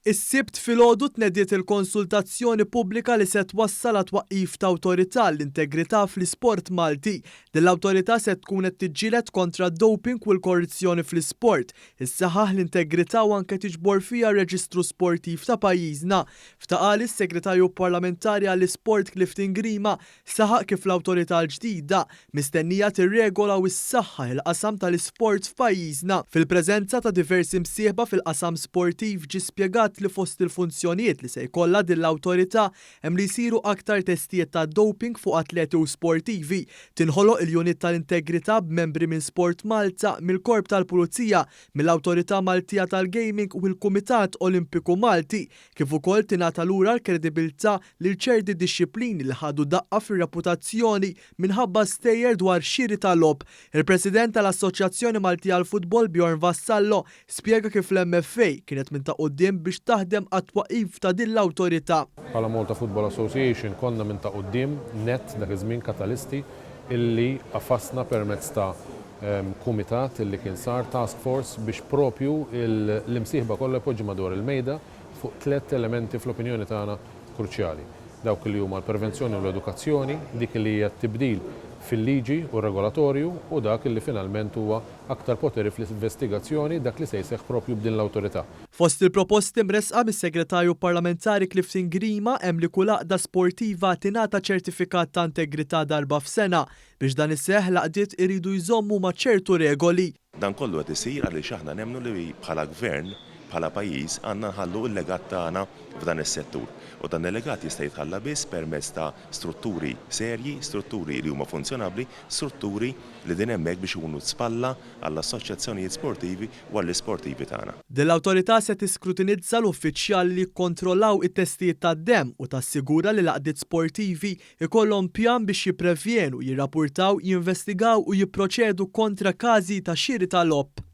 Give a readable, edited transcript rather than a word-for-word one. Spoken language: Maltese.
Is-sibt filgħodu tnediet il-konsultazzjoni pubblika li se twassal għat twaqqif ta' awtorità l-integrità fl-isport Malti. Din-l-awtorità se tkun qed tiġġieled kontra d-doping u l-korruzzjoni fl-isport, issaħħaħ l-integrità u anke tiġbor fiha reġistru sportiv ta' pajjiżna. Ftaqal is-Segretarju Parlamentari għall-Isport Clifton Grima saħaq kif l-awtorità l-ġdida mistennija tirregola u ssaħħaħ il-qasam tal-isport f'pajjiżna. Fil-preżenza ta' diversi msieħba fil-qasam sportiv ġie spjegat li fost il-funzjonijiet li se jkollha din l-awtorità hemm li jsiru aktar testijiet ta' doping fuq atleti u sportivi, tinħoloq il-unit tal-integrità b'membri minn Sport Malta, mill-Korp tal-Pulizija, mill-Awtorità Maltija tal-Gaming u l-Kumitat Olimpiku Malti, kif ukoll tingħata lura l-kredibilità lil ċerti dixxilpini li ħadu daqqa fir-reputazzjoni minħabba stejjer dwar xiri tal-logħob. Il-President tal-Assoċjazzjoni Maltija għall-Futbol Bjorn Vassallo spjega kif l-MFA kienet minn ta' quddiem biex taħdem għat-twaqqif ta' din l-awtorità. Bħala Malta Football Association konna minn ta' quddiem net dak iż-żmien katalisti illi qafasna permezz ta' kumitat illi kien sar task force biex propju l-imsieħba kollha jpoġġu madwar il-mejda fuq tliet elementi fl-opinjoni tagħna kruċjali. Dawk li huma l-prevenzjoni u l-edukazzjoni, dik li hija t-tibdil fil-liġi u regolatorju u dak li finalment huwa aktar poteri fl-investigazzjoni dak li se jseħħ propju b'din l-awtorità. Fost il-proposti mresqa mis-Segretarju Parlamentari Clifton Grima hemm li kull għaqda sportiva tingħata ċertifikat ta' integrità darba f'sena biex dan iseħħ l-għaqdiet iridu jżommu ma' ċertu regoli. Dan kollu qed isir għaliex aħna nemmnu li bħala gvern bħala pajjiż għandna nħallu l-legat tagħna f'dan is-settur. U dan il-legat jista' jitħalla biss permezz ta' strutturi serji, strutturi li huma funzjonabbli, strutturi li din hemmhekk biex ikunu spalla għall-assoċjazzjonijiet sportivi u għall-isportivi tagħna. Din l-awtorità se tiskrutinizza l-uffiċjali li jikkontrollaw it-testijiet tad-demm u tassigura li l-għaqdiet sportivi ikollhom pjan biex jipprevjenu, jirrappurtaw, jinvestigaw u jipproċedu kontra każi ta' xiri tal-logħob.